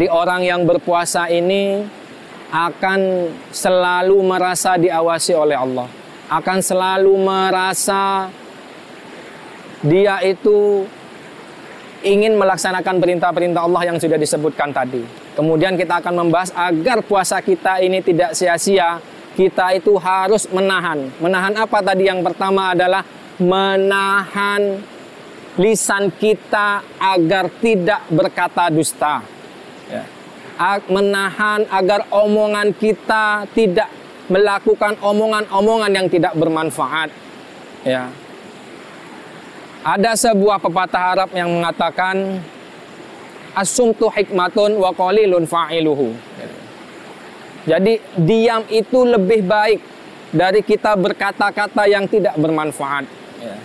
Jadi orang yang berpuasa ini akan selalu merasa diawasi oleh Allah, akan selalu merasa dia itu ingin melaksanakan perintah-perintah Allah yang sudah disebutkan tadi. Kemudian kita akan membahas agar puasa kita ini tidak sia-sia, kita itu harus menahan. Menahan apa tadi? Yang pertama adalah menahan lisan kita agar tidak berkata dusta. Ya. Menahan agar omongan kita tidak melakukan omongan-omongan yang tidak bermanfaat. Ya. Ada sebuah pepatah Arab yang mengatakan as-sumtu hikmatun wa qalilun fa'iluhu. Jadi diam itu lebih baik dari kita berkata-kata yang tidak bermanfaat. Ya.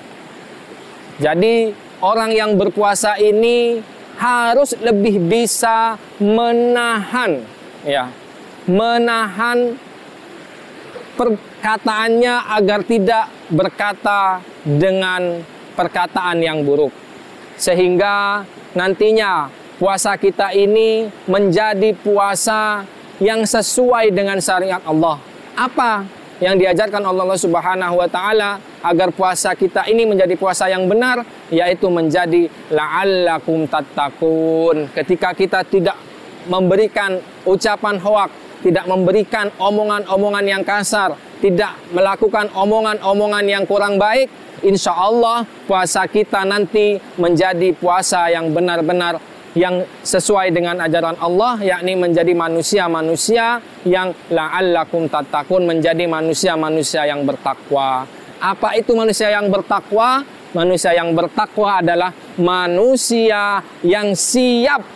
Jadi orang yang berpuasa ini harus lebih bisa menahan, ya, menahan perkataannya agar tidak berkata dengan perkataan yang buruk, sehingga nantinya puasa kita ini menjadi puasa yang sesuai dengan syariat Allah. Apa yang diajarkan Allah Subhanahu wa taala agar puasa kita ini menjadi puasa yang benar, yaitu menjadi la'allakum tattaqun. Ketika kita tidak memberikan ucapan hoak, tidak memberikan omongan-omongan yang kasar, tidak melakukan omongan-omongan yang kurang baik, insya Allah puasa kita nanti menjadi puasa yang benar-benar yang sesuai dengan ajaran Allah, yakni menjadi manusia-manusia yang la'allakum tattaqun, menjadi manusia-manusia yang bertakwa. Apa itu manusia yang bertakwa? Manusia yang bertakwa adalah manusia yang siap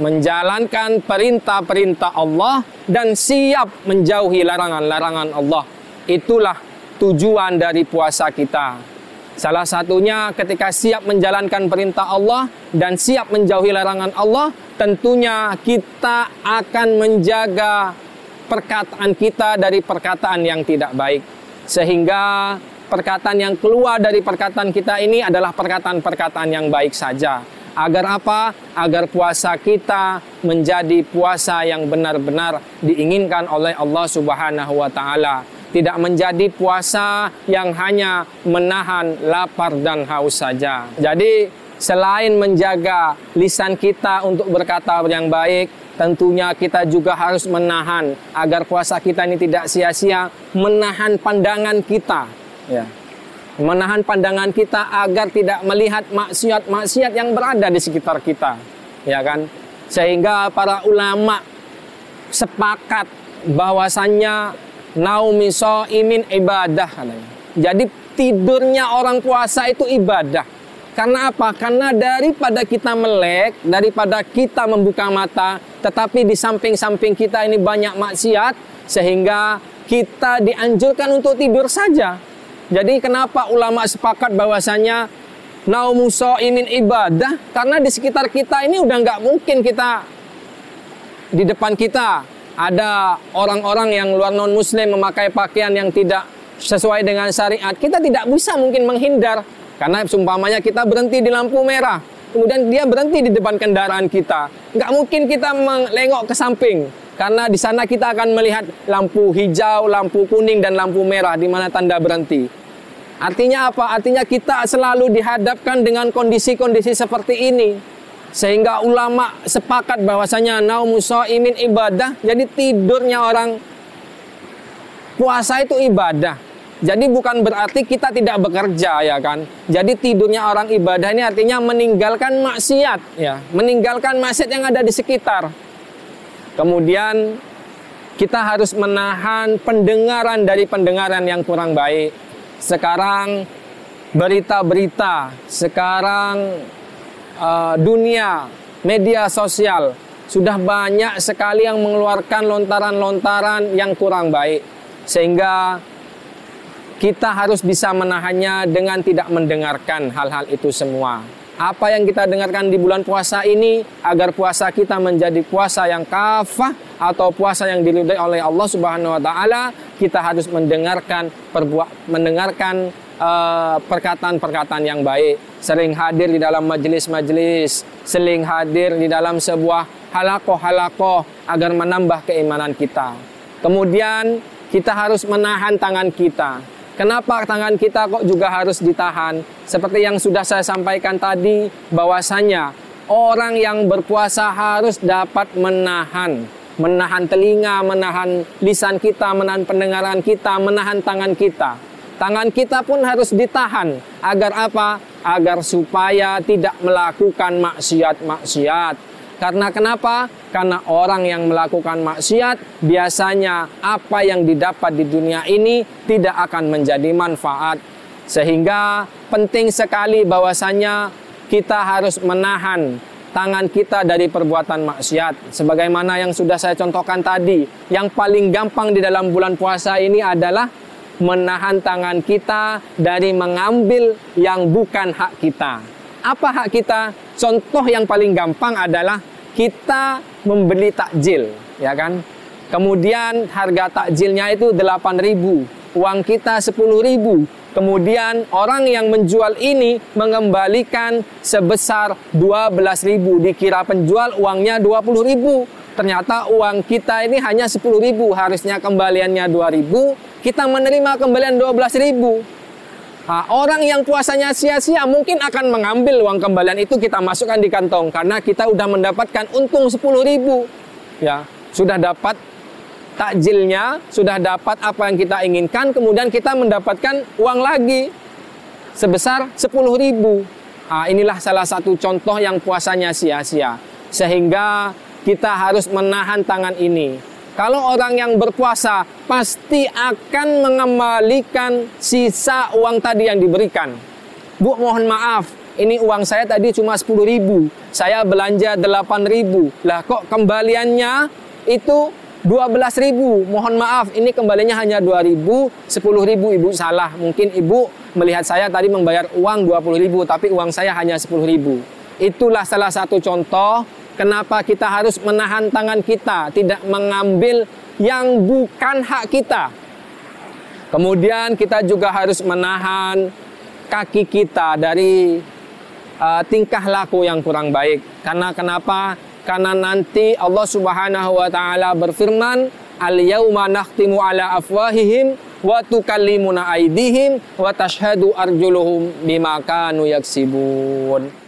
menjalankan perintah-perintah Allah dan siap menjauhi larangan-larangan Allah. Itulah tujuan dari puasa kita. Salah satunya ketika siap menjalankan perintah Allah dan siap menjauhi larangan Allah, tentunya kita akan menjaga perkataan kita dari perkataan yang tidak baik. Sehingga perkataan yang keluar dari perkataan kita ini adalah perkataan-perkataan yang baik saja. Agar apa? Agar puasa kita menjadi puasa yang benar-benar diinginkan oleh Allah Subhanahu wa taala. Tidak menjadi puasa yang hanya menahan lapar dan haus saja. Jadi selain menjaga lisan kita untuk berkata yang baik, tentunya kita juga harus menahan agar puasa kita ini tidak sia-sia, menahan pandangan kita, ya. Menahan pandangan kita agar tidak melihat maksiat-maksiat yang berada di sekitar kita, ya kan? Sehingga para ulama sepakat bahwasannya naumi shaimin ibadah. Jadi tidurnya orang puasa itu ibadah. Karena apa? Karena daripada kita melek, daripada kita membuka mata, tetapi di samping-samping kita ini banyak maksiat, sehingga kita dianjurkan untuk tidur saja. Jadi kenapa ulama sepakat bahwasanya naumu shaimin ibadah? Karena di sekitar kita ini udah nggak mungkin kita, di depan kita ada orang-orang yang luar non-muslim memakai pakaian yang tidak sesuai dengan syariat. Kita tidak bisa mungkin menghindar. Karena seumpamanya kita berhenti di lampu merah, kemudian dia berhenti di depan kendaraan kita. Nggak mungkin kita melengok ke samping. Karena di sana kita akan melihat lampu hijau, lampu kuning, dan lampu merah di mana tanda berhenti. Artinya apa? Artinya kita selalu dihadapkan dengan kondisi-kondisi seperti ini. Sehingga ulama sepakat bahwasanya naumu shaimin ibadah. Jadi tidurnya orang puasa itu ibadah. Jadi bukan berarti kita tidak bekerja, ya kan? Jadi tidurnya orang ibadah ini artinya meninggalkan maksiat, ya, meninggalkan maksiat yang ada di sekitar. Kemudian kita harus menahan pendengaran dari pendengaran yang kurang baik. Sekarang berita-berita, sekarang dunia media sosial sudah banyak sekali yang mengeluarkan lontaran-lontaran yang kurang baik, sehingga kita harus bisa menahannya dengan tidak mendengarkan hal-hal itu semua. Apa yang kita dengarkan di bulan puasa ini, agar puasa kita menjadi puasa yang kafah atau puasa yang diridhai oleh Allah Subhanahu wa taala, kita harus mendengarkan perkataan-perkataan yang baik, sering hadir di dalam majelis-majelis, sering hadir di dalam sebuah halakoh-halakoh agar menambah keimanan kita. Kemudian kita harus menahan tangan kita. Kenapa tangan kita kok juga harus ditahan? Seperti yang sudah saya sampaikan tadi, bahwasanya orang yang berpuasa harus dapat menahan telinga, menahan lisan kita, menahan pendengaran kita, menahan tangan kita. Tangan kita pun harus ditahan. Agar apa? Agar supaya tidak melakukan maksiat-maksiat. Karena kenapa? Karena orang yang melakukan maksiat, biasanya apa yang didapat di dunia ini tidak akan menjadi manfaat. Sehingga penting sekali bahwasanya kita harus menahan tangan kita dari perbuatan maksiat. Sebagaimana yang sudah saya contohkan tadi, yang paling gampang di dalam bulan puasa ini adalah menahan tangan kita dari mengambil yang bukan hak kita. Apa hak kita? Contoh yang paling gampang adalah kita membeli takjil, ya kan? Kemudian harga takjilnya itu 8.000, uang kita 10.000. Kemudian orang yang menjual ini mengembalikan sebesar 12.000. Dikira penjual uangnya 20.000. Ternyata uang kita ini hanya 10.000. Harusnya kembaliannya 2.000. Kita menerima kembalian 12.000. Nah, orang yang puasanya sia-sia mungkin akan mengambil uang kembalian itu, kita masukkan di kantong. Karena kita sudah mendapatkan untung 10.000. Ya, sudah dapat takjilnya, sudah dapat apa yang kita inginkan, kemudian kita mendapatkan uang lagi sebesar 10.000. Nah, inilah salah satu contoh yang puasanya sia-sia. Sehingga kita harus menahan tangan ini. Kalau orang yang berpuasa pasti akan mengembalikan sisa uang tadi yang diberikan. Bu, mohon maaf, ini uang saya tadi cuma 10.000. Saya belanja 8.000. Lah kok kembaliannya itu 12.000. Mohon maaf, ini kembalinya hanya 2.000, 10.000. Ibu salah. Mungkin ibu melihat saya tadi membayar uang 20.000, tapi uang saya hanya 10.000. Itulah salah satu contoh kenapa kita harus menahan tangan kita, tidak mengambil yang bukan hak kita. Kemudian kita juga harus menahan kaki kita dari tingkah laku yang kurang baik. Karena kenapa? Karena nanti Allah Subhanahu wa taala berfirman, "Al-yauma nakhtimu ala afwahihim wa tukallimuna aydihim wa tashhadu arjuluhum bima kanu yaksibun."